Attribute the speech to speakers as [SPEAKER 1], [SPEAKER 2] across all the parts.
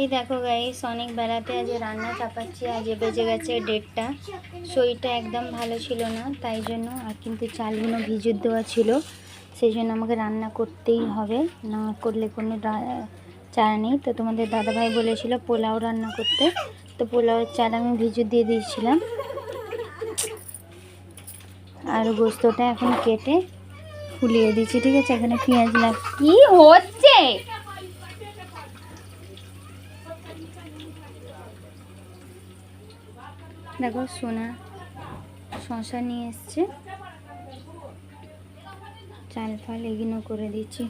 [SPEAKER 1] এই দেখো গাইস, অনেক বেলাতে আজ রান্না চাপাচ্ছি। আজ বেজে গেছে 1:30টা। শরীরটা একদম ভালো ছিল না, তাই জন্য। আর কিন্তু চালগুলো ভিজুর দেওয়া ছিল, সেই জন্য আমাকে রান্না করতেই হবে, না করলে কোনো চারা নেই। তো তোমাদের দাদাভাই বলেছিল পোলাও রান্না করতে, তো পোলাওয়ের চাল আমি ভিজুর দিয়ে দিয়েছিলাম। আর গোস্তটা এখন কেটে ফুলিয়ে দিচ্ছি, ঠিক আছে। এখানে পেঁয়াজ কি হচ্ছে, দেখো সোনা শশা নিয়ে এসছে, চাল ফাল এগুলো করে দিচ্ছি।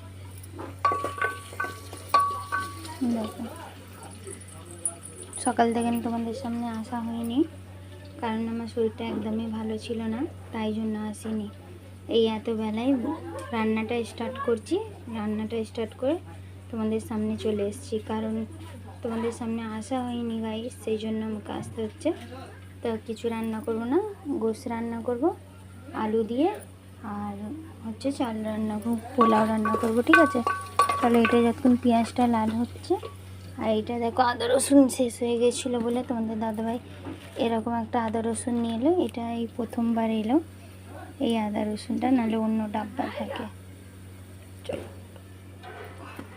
[SPEAKER 1] দেখো সকাল থেকে তোমাদের সামনে আসা হয়নি, কারণ আমার শরীরটা একদমই ভালো ছিল না, তাই জন্য আসিনি। এই এত বেলায় রান্নাটা স্টার্ট করছি, রান্নাটা স্টার্ট করে তোমাদের সামনে চলে এসেছি, কারণ তোমাদের সামনে আসা হয়নি গাইস, সেই জন্য আমাকে আসতে হচ্ছে। তো কিছু রান্না করব না, গোশ রান্না করব আলু দিয়ে, আর হচ্ছে চাল রান্না করব, পোলাও রান্না করব, ঠিক আছে। তাহলে এটা যতক্ষণ পেঁয়াজটা লাল হচ্ছে, আর এইটা দেখো আদা রসুন শেষ হয়ে গেছিলো বলে তোমাদের দাদাভাই এরকম একটা আদা রসুন নিয়ে এলো। এটা এই প্রথমবার এলো এই আদা রসুনটা, নাহলে অন্য ডাব্বা থাকে।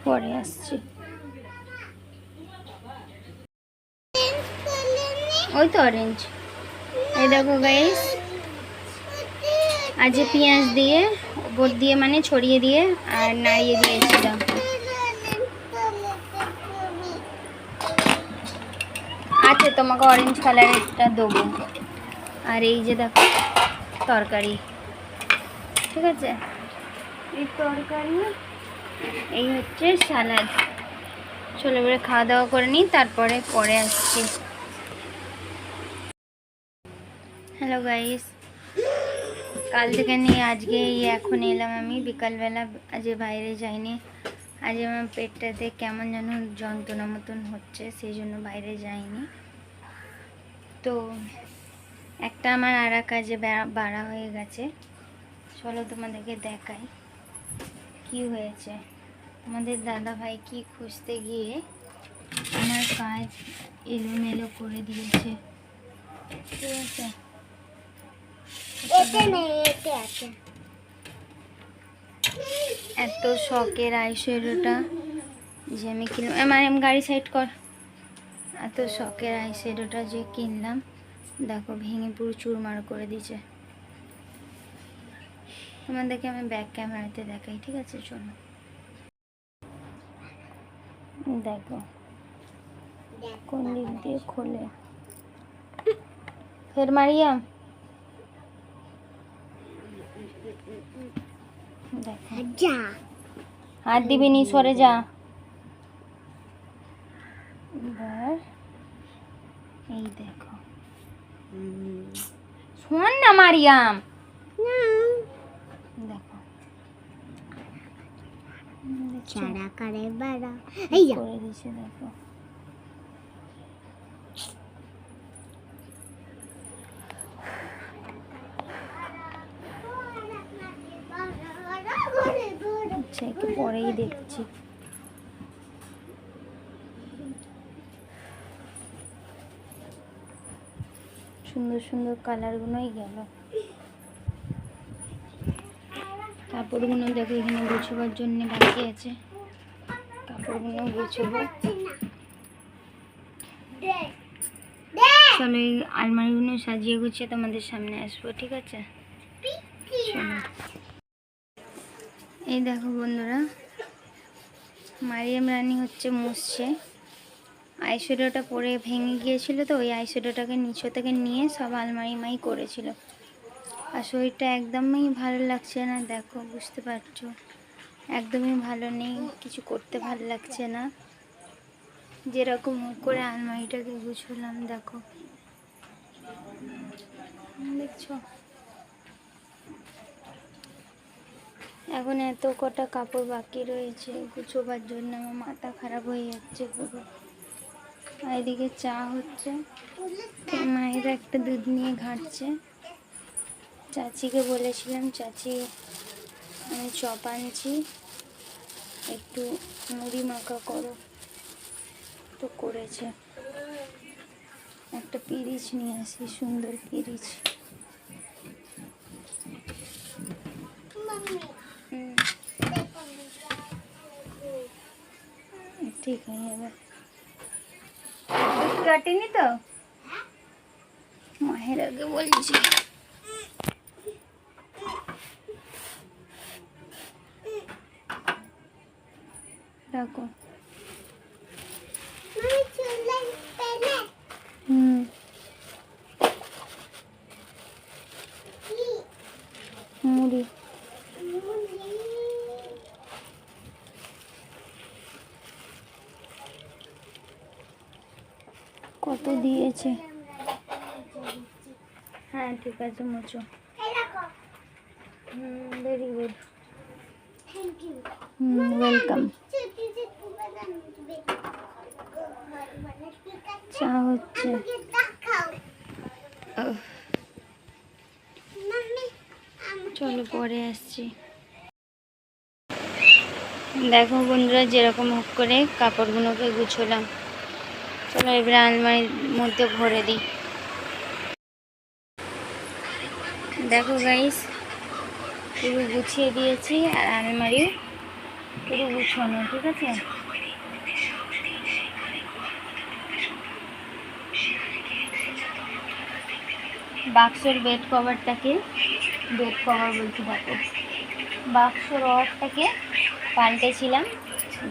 [SPEAKER 1] পরে আসছি। ওই তো অরেঞ্জ। এই দেখো গাইস, আজ পেঁয়াজ দিয়ে ওপর দিয়ে মানে ছড়িয়ে দিয়ে আর নাড়িয়ে দিয়েছিলাম। আচ্ছা, তোমাকে অরেঞ্জ কালারেরটা দেবো। আর এই যে দেখো তরকারি, ঠিক আছে। এই তরকারি, এই হচ্ছে সালাদ। চলো এবারে খাওয়া দাওয়া করে নিই, তারপরে পরে আসছি। হ্যালো গাইস, কাল থেকে নিয়ে আজকে এখন এলাম আমি বিকালবেলা। আজ বাইরে যাইনি, আজ আমার পেটটাতে কেমন যেন যন্ত্রণা মতন হচ্ছে, সেই জন্য বাইরে যাইনি। তো একটা আমার আর এক কাজে বাড়া হয়ে গেছে, চলো তোমাদেরকে দেখাই কি হয়েছে। আমাদের দাদা ভাই কি খুঁজতে গিয়ে আমার কাজ এলোমেলো করে দিয়েছে, ঠিক আছে। এত শখের আইশ্যাডোটা যে আমি কিনলাম, মানে গাড়ি সাইড কর, এত শখের আইশ্যাডোটা যে কিনলাম, দেখো ভেঙে পুরো চুরমার করে দিয়েছে। তোমাদেরকে আমি ব্যাক ক্যামেরাতে দেখাই, ঠিক আছে। চলো দেখো কোন দিক দিয়ে খোলে, ফের মারিয়াম দেখো, হাত দিবি নি, সরে যা। এবার এই দেখো, শোন না মারিয়াম, দেখো চারা করে বাড়া এই করে দিয়েছে, দেখো। আচ্ছা, একটু পরেই দেখছি। সুন্দর সুন্দর কালারগুলোই গেল। কাপড়গুলো দেখো এখানে গুছোবার জন্য বাকি আছে, কাপড়গুলো গুছোবো। চলো এই আলমারিগুলো সাজিয়ে গুছিয়ে তোমাদের সামনে আসবো, ঠিক আছে। চলো এই দেখো বন্ধুরা, মারিয়াম রানী হচ্ছে মুছছে। আইশ্যাডোটা পরে ভেঙে গিয়েছিল, তো ওই আইশ্যাডোটাকে নিচে থেকে নিয়ে সব আলমারি মাই করেছিল। আর শরীরটা একদমই ভালো লাগছে না, দেখো বুঝতে পারছো, একদমই ভালো নেই, কিছু করতে ভালো লাগছে না। যেরকম করে আলমারিটাকে গুছলাম, দেখো দেখছো। এখন এত কটা কাপড় বাকি রয়েছে গুছোবার জন্য, আমার মাথা খারাপ হয়ে যাচ্ছে পুরো। আর এদিকে চা হচ্ছে, মায়ের একটা দুধ নিয়ে ঘাঁটছে। চাচিকে বলেছিলাম, চাচি আমি চপ আনছি, একটু মুড়ি মাখা করো। কত করেছে। একটা পিরিচ নিয়ে আসি, সুন্দর পিরিচ। ঠিক হয়ে যাবে। কাটিনি তো মায়ের আগে বলছি। রাখো। মুড়ি কত দিয়েছে। হ্যাঁ ঠিক আছে, মুচো। Very good, welcome. চা হচ্ছে। চলো পরে আসছি। দেখো বন্ধুরা, যেরকম হোক করে কাপড়গুলোকে গুছোলাম। চলো এবারে আলমারির মধ্যে ভরে দিই। দেখো গাইস, পুরো গুছিয়ে দিয়েছি, আর আলমারি পুরো গুছানো। ঠিক আছে, বাক্সের বেড কভারটাকে, বেড কভার বলছি, দেখো বাক্সর রডটাকে পাল্টেছিলাম,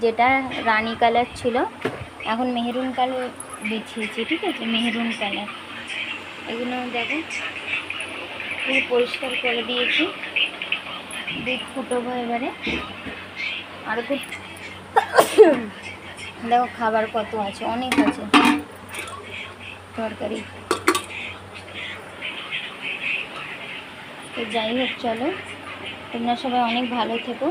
[SPEAKER 1] যেটা রানী কালার ছিল, এখন মেহরুন কালার বিছিয়েছি। ঠিক আছে, মেহরুন কালার। এগুলো দেখো পুরো পরিষ্কার করে দিয়েছি। দুধ ফুটবো এবারে। আর দেখো খাবার কত আছে, অনেক আছে তরকারি। তো যাই হোক, চলো তোমরা সবাই অনেক ভালো থেকো।